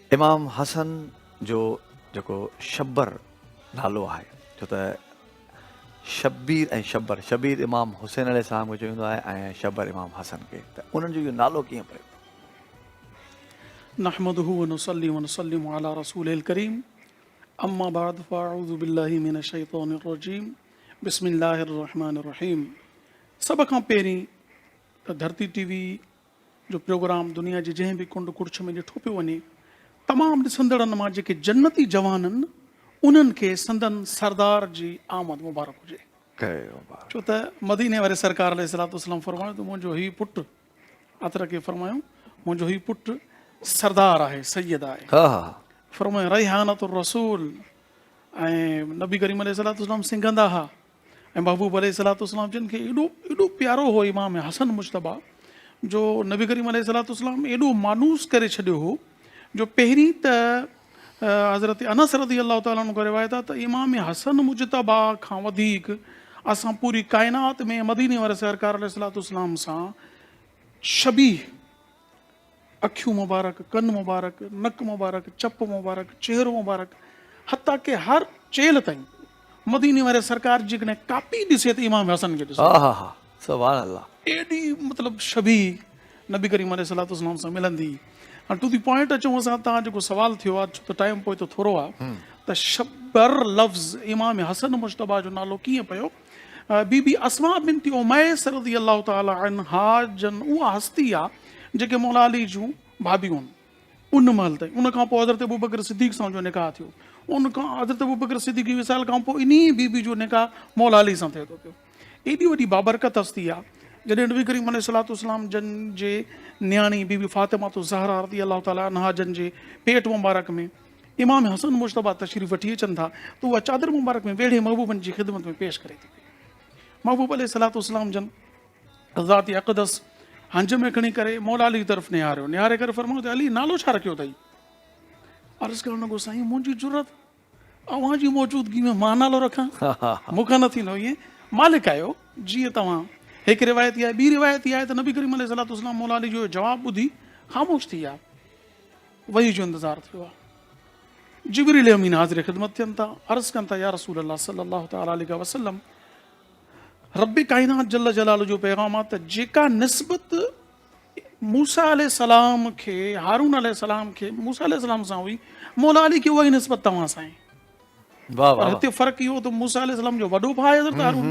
इमाम हसन जो जेको शब्बर नालो आहे, छो त शब्बीर ऐं शब्बर, शब्बीर इमाम हुसैन अलैहिस्सलाम खे चवंदो आहे ऐं शब्बर इमाम हसन खे, त उन्हनि जो इहो नालो कीअं पियो? नहमदुहु व नुसल्लिमु अला रसूलिल करीम अम्मा बाद फ़अऊज़ु बिल्लाहि मिनश शैतानिर रजीम बिस्मिल्लाहिर रहमानिर रहीम। सभ खां पहिरीं त धरती टीवी जो प्रोग्राम दुनिया जे जंहिं बि कुंड कुड़छ में ॾिठो पियो वञे, तमामु ॾिसंदड़नि मां जेके जन्नती जवान आहिनि उन्हनि खे संदन सरदार जी आमद मुबारक हुजे। छो त मदीने वारे सरकार अलैहिस्सलाम फरमायो त मुंहिंजो हीउ पुटु अतर खे फरमायो मुंहिंजो हीउ पुटु सरदार आहे, सैयद आहे। हा हा फरमायो रैहानतुर रसूल, ऐं नबी करीम अलैहिस्सलाम सिंघंदा हुआ ऐं महबूब अलैहिस्सलाम जिन खे एॾो प्यारो हो इमाम हसन मुश्तबा, जो नबी करीम अलैहिस्सलाम एॾो मानूस करे छॾियो हो जो पहिरीं त हज़रत अनस रज़ी अल्लाह ताला अन्हु रिवायत आहे त इमाम हसन मुजतबा खां वधीक असां पूरी काइनात में मदीने वारे सरकार अलैहिस्सलाम सां शबीह, अखियूं मुबारक, कन मुबारक, नक मुबारक, चप मुबारक, चेहरो मुबारक, हता के हर चेल ताईं मदीने वारे सरकार जी कॾहिं कापी ॾिसे त इमाम हसन खे ॾिसे। हा हा हा सुभान अल्लाह। एॾी मतिलबु शबीह नबी करीम अलैहिस्सलाम सां मिलंदी। हाणे टू दी पॉइंट अचूं असां, तव्हां जेको सवाल थियो आहे, छो त टाइम पोइ त थोरो आहे, त शब्बर लफ़्ज़ इमाम हसन मुश्तबा जो नालो कीअं पियो? बीबी अस्मा बिनती उमैस रज़ी अल्लाह ताला अन्हा जन उहा हस्ती आहे जेके मौला अली जूं भाभियूं आहिनि उन महिल ताईं। उन खां पोइ हज़रत अबू बकर सिद्दीक़ सां जो निकाह थियो, उन खां हज़रत अबू बकर सिद्दीक़ विसाल खां पोइ इन्ही बीबी जो निकाह मौला अली सां थिए थो पियो। एॾी वॾी बाबरकत हस्ती आहे, जॾहिं नबी करीम अलैहिस्सलाम जन जे न्याणी बीबी फातिमा तो ज़हरा रज़ी अल्लाह ताला अन्हा जन जे पेट मुबारक में इमाम हसन मुश्तबा तशरीफ़ वठी अचनि था, त उहा चादर मुबारक में वेड़े महबूबनि जी ख़िदमत में पेश करे थी। महबूब अलैहिस्सलाम जन ज़ाती अक़दस हंज में खणी करे मौला अली तरफ़ निहारियो, निहारे करे फरमायो त अली नालो छा रखियो अथई? अर्ज़ु करणु लॻो साईं मुंहिंजी ज़रूरत अव्हां जी मौजूदगी में मां नालो रखां, मूंखां न थींदो। ईअं मालिक आहियो जीअं तव्हां। हिकु रिवायत इहा, ॿी रिवायत इहा आहे त नबी करीम अलैहिस्सलाम मौला अली जो जवाबु ॿुधी ख़ामोश थी विया, वही जो इंतज़ारु थियो आहे। जिब्रील अमीन हाज़िर ख़िदमत थियनि था, अर्ज़ु कनि था या रसूल अल्लाह सल्लल्लाहु तआला अलैहि वसल्लम, रब काइनात जल्ल जलाल जो पैगाम आहे त जेका निस्बत मूसा अलैहिस्सलाम खे हारून अलैहिस्सलाम खे मूसा अलैहिस्सलाम सां हुई, मौला अली खे उहा ई निस्बत तव्हां सां आहे। पर हिते फ़र्क़ु इहो त मूसा अलैहिस्सलाम जो वॾो भाउ आहे हज़रत हारून,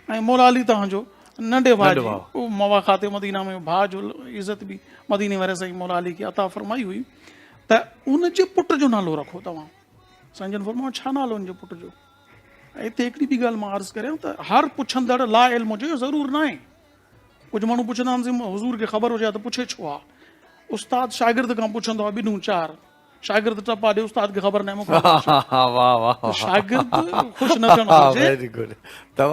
ऐं मौला अली तव्हांजो नंढे भाउ जी उहो मवाख़ात मदीना में भाउ जो इज़त बि मदीने वारे साईं मौला अली खे अता फरमाई हुई, त उन जे पुट जो नालो रखो तव्हां। साईं जन फरमायो छा नालो उन जे पुट जो? हिते हिकिड़ी ॿी ॻाल्हि मां अर्ज़ु करियां त हर पुछंदड़ ला इल्म हुजे ज़रूरु न आहे। कुझु माण्हू पुछंदा आहिनि हुज़ूर खे ख़बर हुजे त पुछे छो आहे? उस्ताद शागिर्द खां पुछंदो आहे ॿिन्हियूं चारि, शागिर्द टपा ॾे उस्ताद खे ख़बर न आहे, शागिर्द ख़ुशि न थियणो हुजे,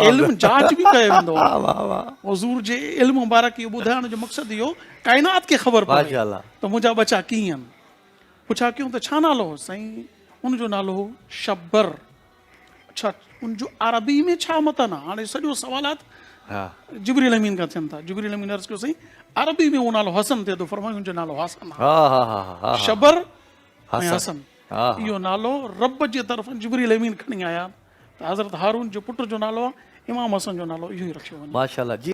इल्म जांच बि कयो वेंदो आहे। हुज़ूर जे इल्म मुबारक इहो ॿुधाइण जो मक़सदु इहो काइनात खे ख़बर पए त मुंहिंजा बचा कीअं आहिनि। पुछा कयूं त छा नालो हो? साईं उनजो नालो हो शब्बर। अच्छा, उनजो अरबी में छा मतन आहे? हाणे सॼो सवालात जिब्रील अमीन खां थियनि था। जिब्रील अमीन अर्ज़ु कयो साईं अरबी में उहो नालो हसन थिए थो, फरमायो उनजो नालो हसन आहे। शबर ऐं हसन इहो नालो रब जे तरफ़ जिब्रील अमीन खणी आया त हज़रत हारून जो पुट जो नालो आहे, इमाम हसन जो नालो इहो ई रखियो वञे। माशाअल्लाह।